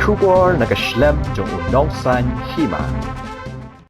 Shubor nakaslem jong unongsan hima.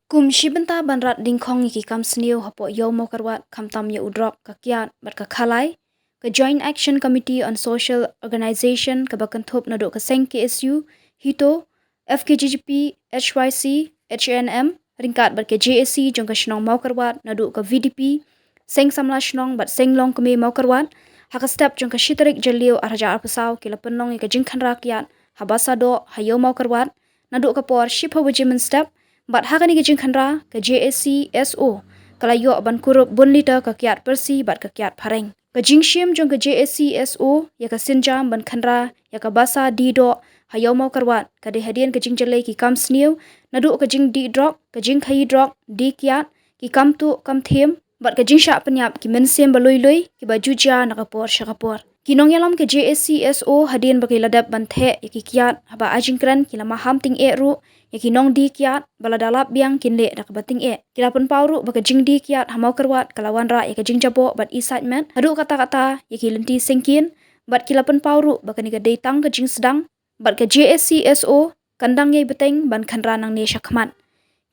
Kum shibenta banrat dingkhong iki kam sniu hapo yo mo karwat kam tam ye udrok ka kiat bar ka khalai ka Joint Action Committee on Social Organization ka bakan thop nado ka seng KSU hito FKGGP HYC HNM ringkat bar ke JAC jong ka shnong mau karwat nado ka VDP seng samla shnong bat seng long kami mau karwat haka step jong ka shitarik jalio arja arpasaw kila penong ka jingkhan rakyat habasado hayo mau karwat nado ka por shipha wajimen step bat hakani ke jingkhanra ke JAC SO kalayo ban kurup bun liter ka kiat persi bat ka kiat phareng ka jingshim jong ka JAC SO ya ka sinjam ban khanra ya ka basa di do hayo mau karwat ka de hadian ka jingjale ki kam sniu nadu ka jing di drok ka jing khai drok di kiat ki kam tu kam them bat ka jingsha penyap ki mensem baloi loi ki baju ja nakapor shakapor kinong yalam ke JAC SO hadian bagi ladap banthe ya ki kiat haba ajingkran ki lama ham ting e ru yaki nong di kiat baladalap biang kinle dak bating e kilapan pauru baka jing di kiat hamau kerwat kalawan ra yaka jing jabo bat excitement hadu kata-kata yaki lenti sengkin bat kilapan pauru baka ni gadai tang ka jing sedang bat ka JSCSO kandang yai beteng ban khanra nang ne shakman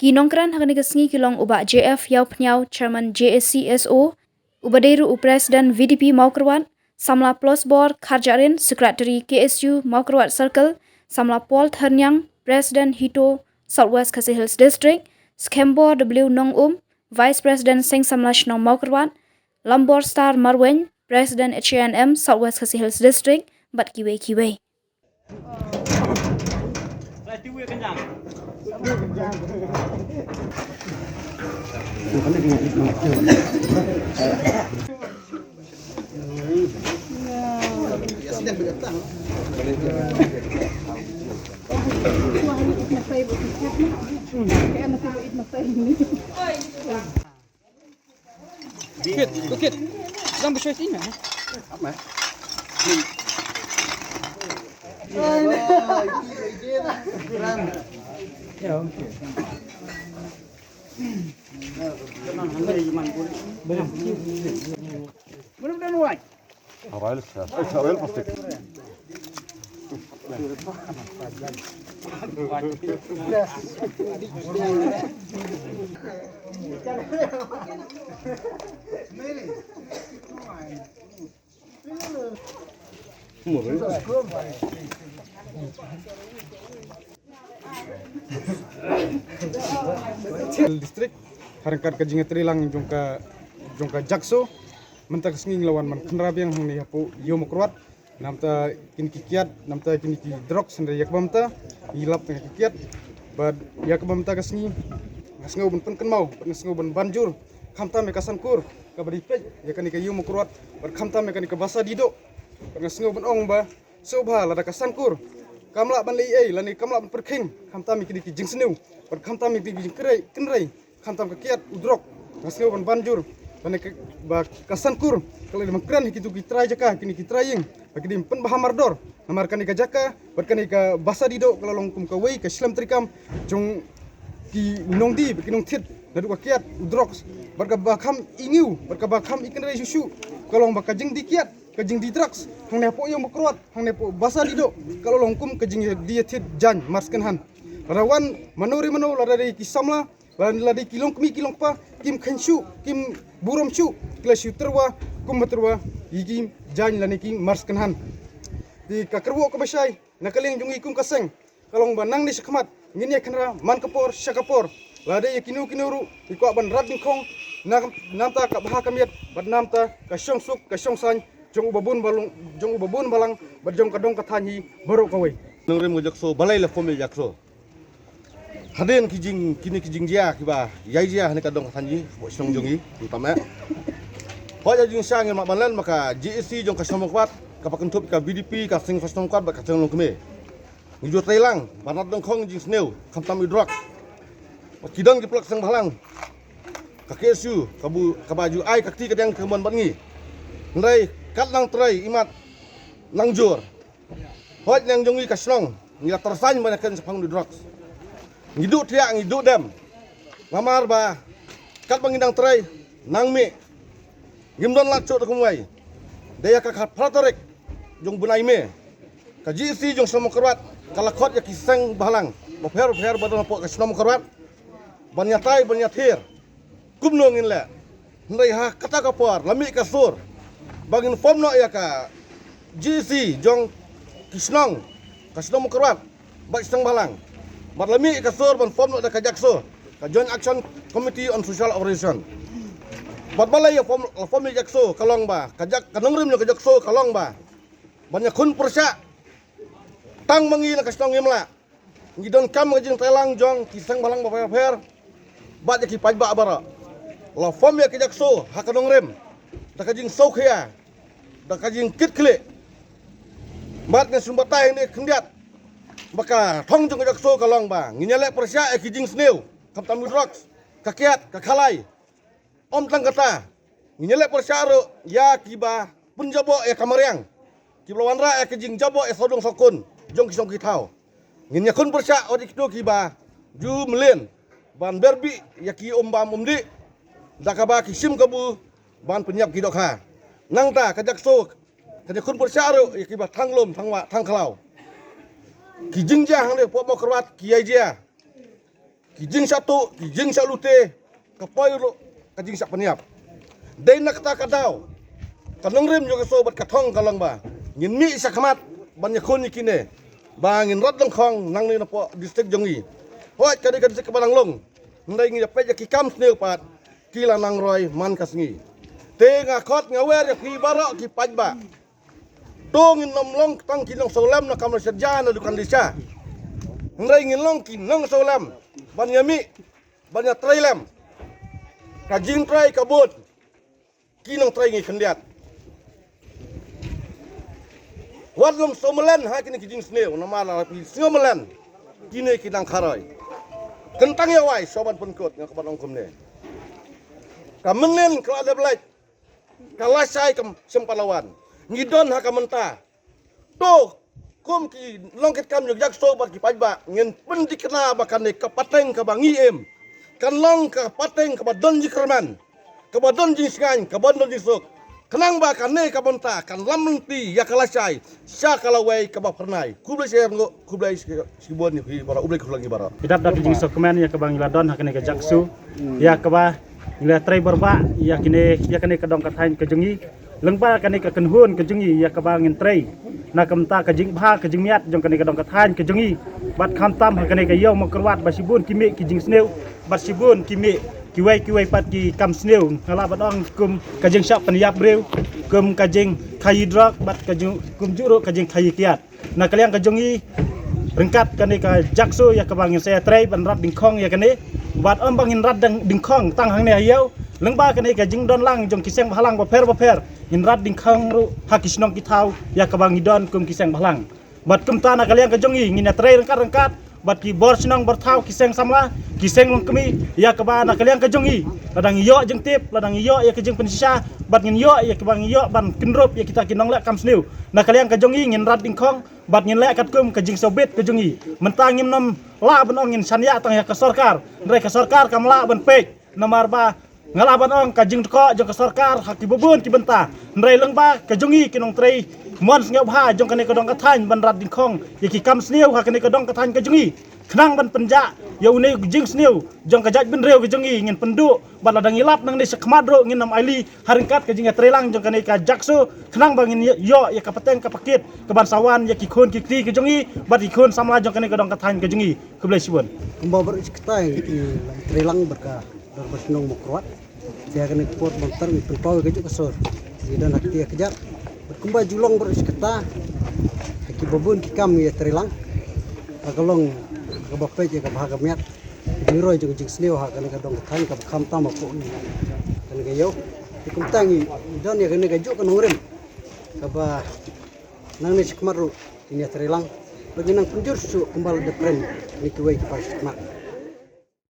ki nongkran hakani ka sngi kilong uba JF yau pnyau chairman JSCSO ubaderu president VDP mau kerwat samla plus board kharjarin secretary KSU mau kerwat circle samla Paul Thernyang President Hito Southwest Khasi Hills District, Skembo W Nong Vice President Seng Samlash Nong Maukarwan, Lambor Star Marwen, President HNM Southwest Khasi Hills District, Bat Kiwe Kiwe. Bukit. Sedang bersyukur sini. Apa? Ya, okey. Benar-benar luai. Awal pasti. Distrik harangkat ka jinga trilang jongka jakso mentak snging lawan man khenrabiang hangni hapu yo mokrwat namta kin kikiat namta kin ki drok sendiri yakbamta ilap tengah kikiat bad yakbamta kasngi ngasngau ben pen mau ngasngau ben banjur khamta me kasankur kabadi pej yakani ka yo mokrwat bad khamta me kani ka basa dido ngasngau ben ong ba sobha lada kasankur kamla ban lei ei lani kamla ban perkhing khamta me kini ki jingsneu bad khamta me ki jingkrai kenrai khamta ka kiat udrok ngasngau ben banjur bane ba kasankur kalau dimangkran hikitu kitrai jaka kini kitraying bagi pen bahamardor namarkan ka jaka berkani ka basa dido kalau longkum ka wei ka islam trikam jong ki nongdi bagi nong thit nadu ka kiat udrok berka bakham ingiu berka bakham ikenrai susu kalau baka jing dikiat ka jing di drugs hang ne po yang makrot hang ne po basa dido kalau longkum ka jing dia thit jan marskan han rawan manori mano ladari kisamla ban ladi kilong pa kim khanshu kim buram shu kila shuterwa kumbaterwa yigi jan lani kim marskan han di kakerwo ka basai nakaling jungi kum kaseng kalong banang ni sakmat ngini khanra man kapor shakapor lade yakinu kinuru ikwa ban rading khong namta ka baha kamiat bad namta ka shong suk ka shong san jong ubabun balang bad jong kadong kathani baro kawai Nurem jakso balai la fomil jakso. Haden kijing kini kijing dia kiba yai dia ni kadong kathanji bo song jongi di pama. Ho ja jing sang mak banlan maka JSC jong ka somokwat ka pakentup ka BDP ka sing somokwat ba ka teng long keme. Ngijo trailang banat dong khong jing sneu khamtam idrak. Kidang di plak sang balang. Ka KSU ka baju ai ka ti kadang kemon bangi. Ndai kat lang trai imat langjur. Ho yang jongi ka slong ngira tersan banakan sapang di drugs. Ngiduk tiak ngiduk dem. Ngamar ba kat bangindang trai nang me. Gimdon lacuk ta kumai. Daya ka khat pratorek jong bunai me. Kaji si jong Senam Kerwat kalakot ya kiseng bahalang. Bapher badan apa ke Senam Kerwat. Banyatai banyatir. Kumno ngin le. Ndai ha kata kapor lami kasur. Bangin form no ya ka GC jong Kisnong Senam Kerwat. Bak Senam Bahalang. Bat lami kasur ban form no da ka Jakso. Ka Joint Action Committee on Social Operation. Bat balai ya form Jakso kalong ba. Kajak kanongrim no ka Jakso kalong ba. Banyak kun persya tang mangi na kastong imla ngidon kam ngajing telang jong kisang balang baper bat ki pajba bara la fom ya kijak so hakanong rem da kajing sokhya da kajing kitkle bat ne sumbatai ni kendiat baka thong jong kijak so kalong ba nginyale persya e kijing sneu kam tamu drugs kakiat kakalai om tang kata nginyale persya ro ya kiba punjabo e kamariang kiblawanra e kijing jabo e sodong sokun jong kisong kitau ngin yakun persya odi kido kiba ju melen ban berbi yaki ombam umdi dakaba kisim kabu ban penyap kidok ha nang ta kajak so kajakun persya ro yakiba tanglom tangwa tangklau kijing ja hang le po mo kerwat kiai ja kijing satu kijing salute kapoy ro kajing sak penyap dei nak ta kadau kanong rem jo so bat katong kalang ba ngin mi sakmat ban yakun ikine bangin rot long khong nang ni po distrik jongi hoi kadi kadi ke balang long ndai ngi pe ki kam sneu pat kila nang roi man kasngi te nga khot nga wer ki barok ki pajba tongin nom long tang ki long solam na kam serja na dukan desa ndai ngi long ki nong solam ban yami ban ya trailem kajing trai kabut ki nong trai ngi kendiat wadlum somelan ha kini kijing sneu nama la pi somelan kini kidang kharoi kentang ya wai sobat penkot nga kaban ongkom ne kamenen ko ada belai kalasai kam sempalawan ngidon ha kamenta to kum ki longket kam jak sobat ki pajba ngen pendi kena bakan ne kapateng ka bangi em kan long ka pateng ka badon jikerman ka badon jingan ka badon jisuk kenang ba kan ne kabonta kan lamenti ya kalasai sya kalawai ka ba pernai kublai saya ngo kublai sibon ni bara ublai kulangi bara Idap dap jing sokmen ya kabang ladon hakane ka jaksu ya kaba ila trai berba ya kini kadong kathain ka jungi lengba kane ka kenhun ka jungi ya kabang ngin trai na kamta ka jing bha ka jing miat jong kane kadong kathain ka jungi bat khamtam hakane ka yo makrwat basibun kimi ki jing sneu basibun kimi kiwai pat ki kam sneu ngala badong kum kajing syak peniap breu kum kajing khai drug bat kajing kum juro kajing khai kiat na kaliang kajongi rengkat kane ka jakso ya kabangin saya trai ban rat dingkhong ya kane bat om bangin rat dingkhong tang hang ne hayau lengba kane kajing don lang jong kiseng bahalang baper in rat dingkhong ru hakisnong kitau ya kabangi don kum kiseng bahalang bat kum ta na kaliang kajongi ngina trai rengkat bat ki bor senang bertau kiseng samla kiseng long kemi ya keba na kaliang kajongi ladang yo jeng tip ladang yo ya kejeng pensisa bat ngin yo ya kebang yo ban kenrop ya kita kinong lek kam sneu na kaliang kajongi ngin rat dingkhong bat ngin lek kat kum kejeng sobet kajongi mentang ngin nom la ban ong ngin sanya tang ya ka sarkar ndai ka sarkar kam la ban pek nomor ba ngalaban ong kajing teko jong ka sarkar haki bubun ki benta ndai lengba kajongi kinong trei mon ngau bha jong kane kadong kathain ban rat dingkhong ya ki kam sneu hakane kadong kathain kajongi kenang ban penja ya une jing sneu jong kajaj ben reu kajongi ngin pendu ban ladang ilap nang ni sekmadro ngin nam aili haringkat kajing trelang jong kane ka jakso kenang bangin yo ya kapateng kapakit ke bansawan ya ki khon ki kri kajongi bat ki khon samla jong kane kadong kathain kajongi kublai sibon kumba berketai trelang berka bersenong mokrot dia kena pot montar penpau kejuk kesor dan hak dia kejak berkumba julong berseketa haki babun kikam ya trelang agalong ka bapai je ka bahaga miat diroi jeng jing sneu ha kana kadong than ka kham tam ko ni kana ga yo ikum tangi dan ya kana kejuk kana urem ka ba nang ni sikmaru ini trelang bagi nang punjur su kumbal de pren ni kuai ki pas mak